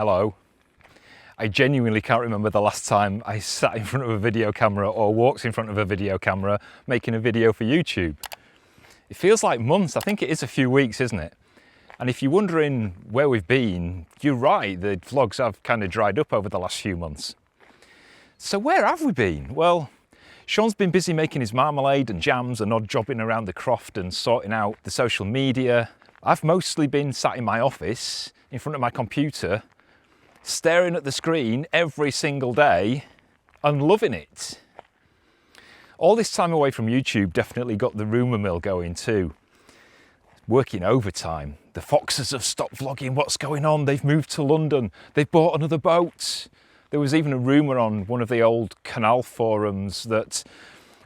Hello. I genuinely can't remember the last time I sat in front of a video camera or walked in front of a video camera making a video for YouTube. It feels like months. I think it is a few weeks, isn't it? And if you're wondering where we've been, you're right, the vlogs have kind of dried up over the last few months. So where have we been? Well, Shaun's been busy making his marmalade and jams and odd jobbing around the croft and sorting out the social media. I've mostly been sat in my office in front of my computer, staring at the screen every single day and loving it. All this time away from YouTube definitely got the rumour mill going too. Working overtime. The Foxes have stopped vlogging what's going on. They've moved to London. They've bought another boat. There was even a rumour on one of the old canal forums that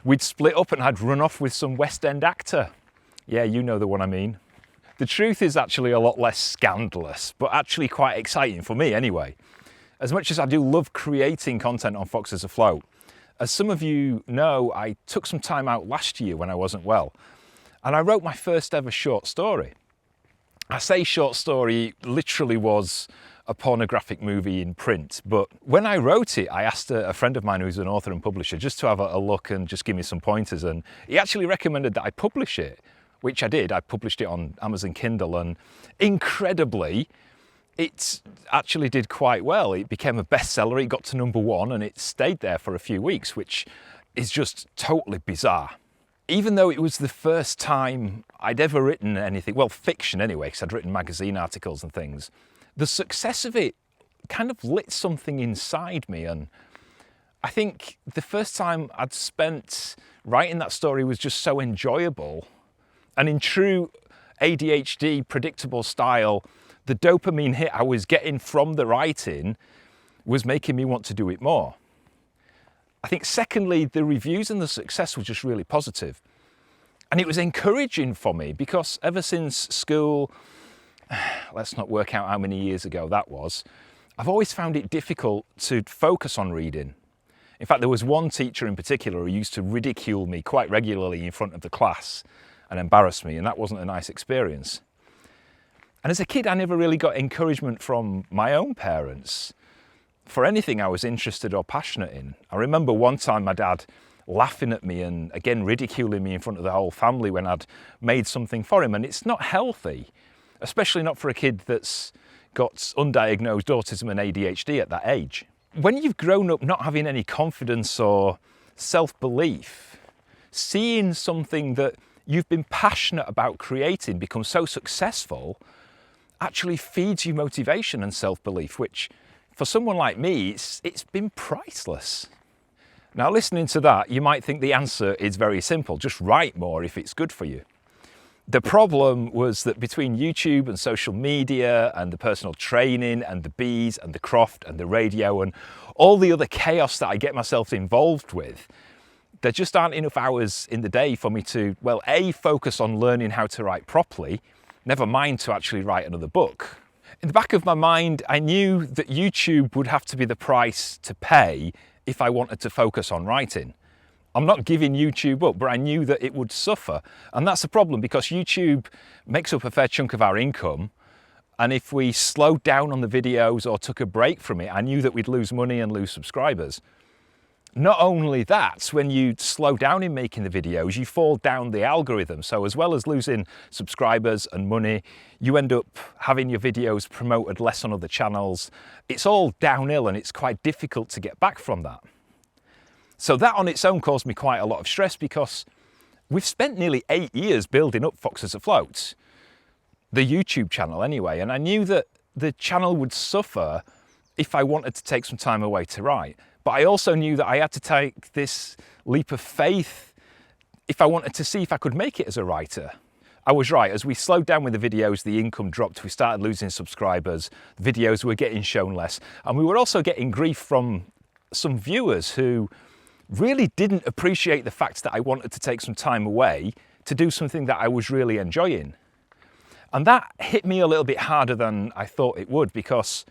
we'd split up and I'd run off with some West End actor. Yeah, you know the one I mean. The truth is actually a lot less scandalous, but actually quite exciting for me anyway. As much as I do love creating content on Foxes Afloat, as some of you know, I took some time out last year when I wasn't well, and I wrote my first ever short story. I say short story, it literally was a pornographic movie in print, but when I wrote it, I asked a friend of mine who's an author and publisher just to have a look and just give me some pointers, and he actually recommended that I publish it, which I did. I published it on Amazon Kindle, and incredibly, it actually did quite well. It became a bestseller, it got to #1, and it stayed there for a few weeks, which is just totally bizarre. Even though it was the first time I'd ever written anything, well, fiction anyway, because I'd written magazine articles and things, the success of it kind of lit something inside me, and I think the first time I'd spent writing that story was just so enjoyable, and in true ADHD predictable style, the dopamine hit I was getting from the writing was making me want to do it more. I think secondly, the reviews and the success were just really positive. And it was encouraging for me because ever since school, let's not work out how many years ago that was, I've always found it difficult to focus on reading. In fact, there was one teacher in particular who used to ridicule me quite regularly in front of the class and embarrass me, and that wasn't a nice experience. And as a kid, I never really got encouragement from my own parents for anything I was interested or passionate in. I remember one time my dad laughing at me and again ridiculing me in front of the whole family when I'd made something for him, and it's not healthy, especially not for a kid that's got undiagnosed autism and ADHD at that age. When you've grown up not having any confidence or self-belief, seeing something that you've been passionate about creating become so successful actually feeds you motivation and self-belief, which for someone like me, it's been priceless. Now, listening to that, you might think the answer is very simple. Just write more if it's good for you. The problem was that between YouTube and social media and the personal training and the bees and the croft and the radio and all the other chaos that I get myself involved with, there just aren't enough hours in the day for me to, well, A, focus on learning how to write properly, never mind to actually write another book. In the back of my mind, I knew that YouTube would have to be the price to pay if I wanted to focus on writing. I'm not giving YouTube up, but I knew that it would suffer. And that's a problem because YouTube makes up a fair chunk of our income. And if we slowed down on the videos or took a break from it, I knew that we'd lose money and lose subscribers. Not only that, when you slow down in making the videos, you fall down the algorithm. So as well as losing subscribers and money, you end up having your videos promoted less on other channels. It's all downhill and it's quite difficult to get back from that. So that on its own caused me quite a lot of stress because we've spent nearly 8 years building up Foxes Afloat, the YouTube channel anyway, and I knew that the channel would suffer if I wanted to take some time away to write. But I also knew that I had to take this leap of faith if I wanted to see if I could make it as a writer. I was right. As we slowed down with the videos, the income dropped, we started losing subscribers, the videos were getting shown less, and we were also getting grief from some viewers who really didn't appreciate the fact that I wanted to take some time away to do something that I was really enjoying. And that hit me a little bit harder than I thought it would because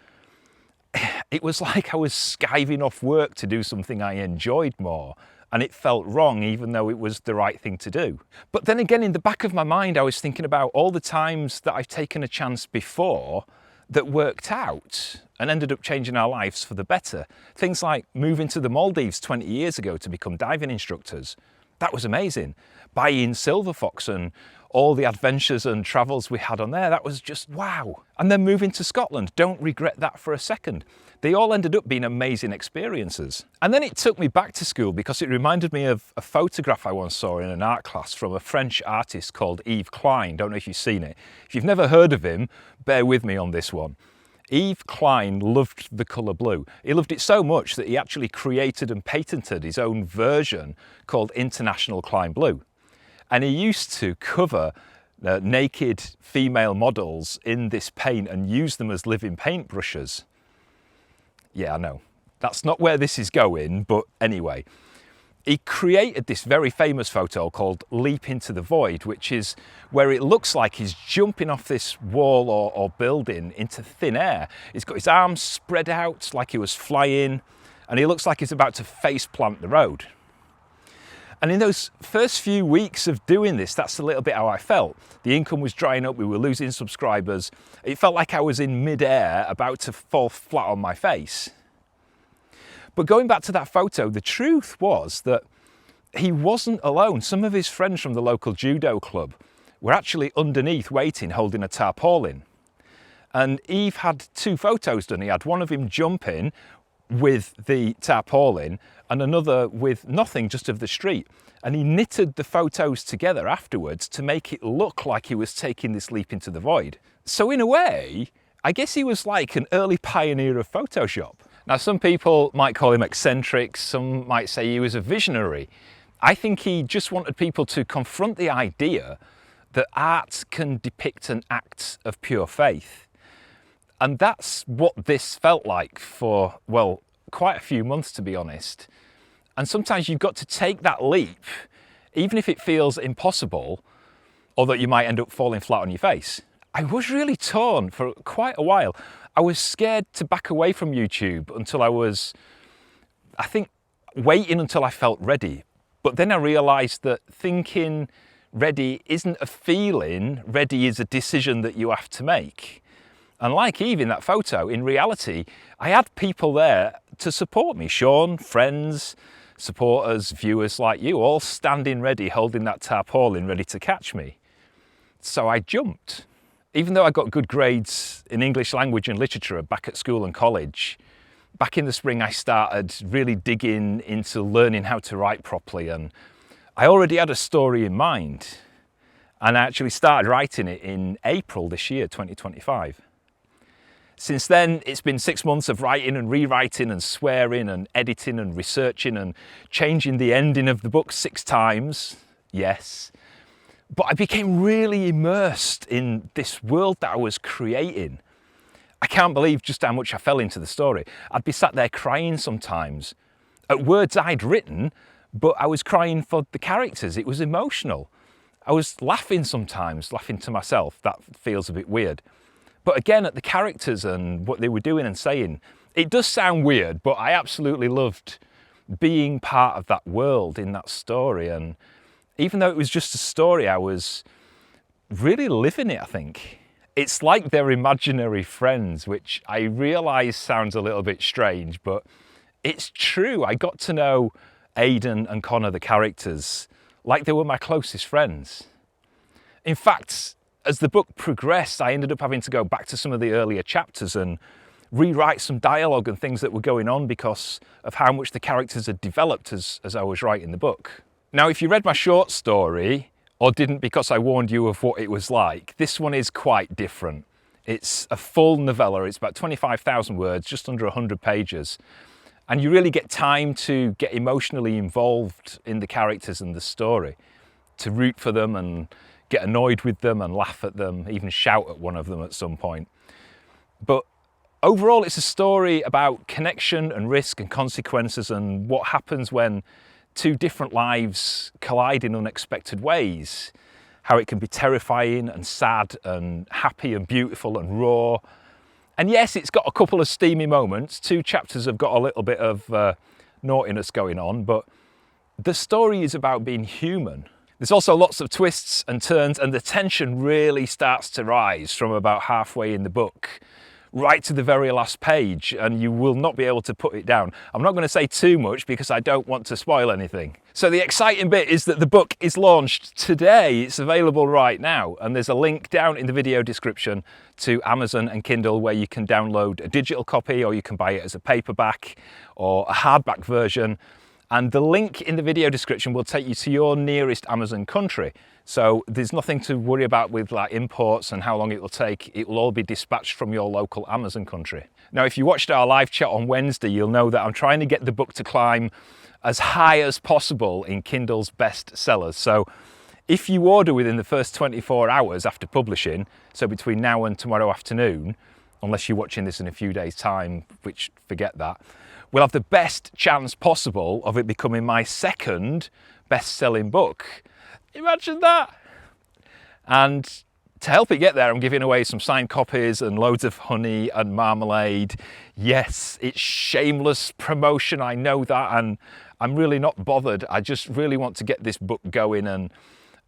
it was like I was skiving off work to do something I enjoyed more, and it felt wrong even though it was the right thing to do. But then again, in the back of my mind, I was thinking about all the times that I've taken a chance before that worked out and ended up changing our lives for the better. Things like moving to the Maldives 20 years ago to become diving instructors. That was amazing. Buying Silver Fox and all the adventures and travels we had on there, that was just wow. And then moving to Scotland, don't regret that for a second. They all ended up being amazing experiences. And then it took me back to school because it reminded me of a photograph I once saw in an art class from a French artist called Yves Klein. Don't know if you've seen it. If you've never heard of him, bear with me on this one. Yves Klein loved the colour blue. He loved it so much that he actually created and patented his own version called International Klein Blue. And he used to cover naked female models in this paint and use them as living paintbrushes. Yeah, I know. That's not where this is going, but anyway. He created this very famous photo called Leap into the Void, which is where it looks like he's jumping off this wall or building into thin air. He's got his arms spread out like he was flying, and he looks like he's about to face plant the road. And in those first few weeks of doing this, that's a little bit how I felt. The income was drying up, we were losing subscribers. It felt like I was in mid-air, about to fall flat on my face. But going back to that photo, the truth was that he wasn't alone. Some of his friends from the local judo club were actually underneath waiting, holding a tarpaulin. And Yves had two photos done. He had one of him jumping with the tarpaulin and another with nothing, just of the street. And he knitted the photos together afterwards to make it look like he was taking this leap into the void. So in a way, I guess he was like an early pioneer of Photoshop. Now, some people might call him eccentric, some might say he was a visionary. I think he just wanted people to confront the idea that art can depict an act of pure faith. And that's what this felt like for, well, quite a few months, to be honest. And sometimes you've got to take that leap, even if it feels impossible, or that you might end up falling flat on your face. I was really torn for quite a while. I was scared to back away from YouTube until I was, I think, waiting until I felt ready. But then I realised that thinking ready isn't a feeling, ready is a decision that you have to make. And like Yves in that photo, in reality, I had people there to support me. Shaun, friends, supporters, viewers like you, all standing ready, holding that tarpaulin ready to catch me. So I jumped. Even though I got good grades in English language and literature back at school and college, back in the spring I started really digging into learning how to write properly, and I already had a story in mind, and I actually started writing it in April this year, 2025. Since then, it's been 6 months of writing and rewriting and swearing and editing and researching and changing the ending of the book 6 times, yes. But I became really immersed in this world that I was creating. I can't believe just how much I fell into the story. I'd be sat there crying sometimes at words I'd written, but I was crying for the characters. It was emotional. I was laughing sometimes, laughing to myself. That feels a bit weird. But again, at the characters and what they were doing and saying, it does sound weird, but I absolutely loved being part of that world in that story. And even though it was just a story, I was really living it, I think. It's like they're imaginary friends, which I realise sounds a little bit strange, but it's true. I got to know Aidan and Connor, the characters, like they were my closest friends. In fact, as the book progressed, I ended up having to go back to some of the earlier chapters and rewrite some dialogue and things that were going on because of how much the characters had developed as I was writing the book. Now, if you read my short story, or didn't because I warned you of what it was like, this one is quite different. It's a full novella. It's about 25,000 words, just under 100 pages. And you really get time to get emotionally involved in the characters and the story, to root for them and get annoyed with them and laugh at them, even shout at one of them at some point. But overall, it's a story about connection and risk and consequences and what happens when two different lives collide in unexpected ways, how it can be terrifying and sad and happy and beautiful and raw. And yes, it's got a couple of steamy moments. 2 chapters have got a little bit of naughtiness going on, but the story is about being human. There's also lots of twists and turns, and the tension really starts to rise from about halfway in the book, right to the very last page, and you will not be able to put it down. I'm not going to say too much because I don't want to spoil anything. So the exciting bit is that the book is launched today. It's available right now, and there's a link down in the video description to Amazon and Kindle where you can download a digital copy, or you can buy it as a paperback or a hardback version. And the link in the video description will take you to your nearest Amazon country. So there's nothing to worry about with like imports and how long it will take. It will all be dispatched from your local Amazon country. Now, if you watched our live chat on Wednesday, you'll know that I'm trying to get the book to climb as high as possible in Kindle's best sellers. So if you order within the first 24 hours after publishing, so between now and tomorrow afternoon, unless you're watching this in a few days' time, which forget that, we'll have the best chance possible of it becoming my second best-selling book. Imagine that! And to help it get there, I'm giving away some signed copies and loads of honey and marmalade. Yes, it's shameless promotion, I know that, and I'm really not bothered. I just really want to get this book going, and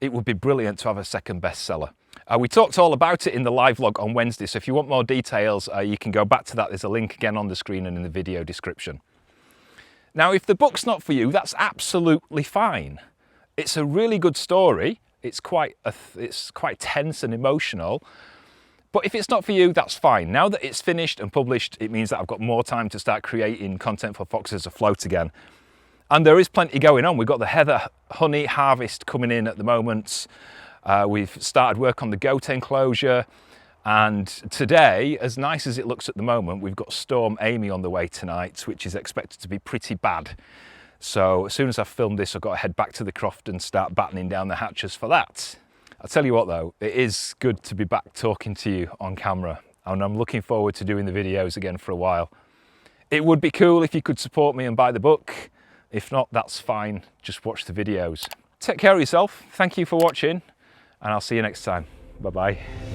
it would be brilliant to have a second bestseller. We talked all about it in the live vlog on Wednesday, so if you want more details, you can go back to that. There's a link again on the screen and in the video description. Now, if the book's not for you, that's absolutely fine. It's a really good story. It's quite tense and emotional. But if it's not for you, that's fine. Now that it's finished and published, it means that I've got more time to start creating content for Foxes Afloat again. And there is plenty going on. We've got the heather honey harvest coming in at the moment. We've started work on the goat enclosure, and today, as nice as it looks at the moment, we've got Storm Amy on the way tonight, which is expected to be pretty bad. So as soon as I've filmed this, I've got to head back to the croft and start battening down the hatches for that. I'll tell you what though, it is good to be back talking to you on camera, and I'm looking forward to doing the videos again for a while. It would be cool if you could support me and buy the book. If not, that's fine, just watch the videos. Take care of yourself, thank you for watching, and I'll see you next time. Bye-bye.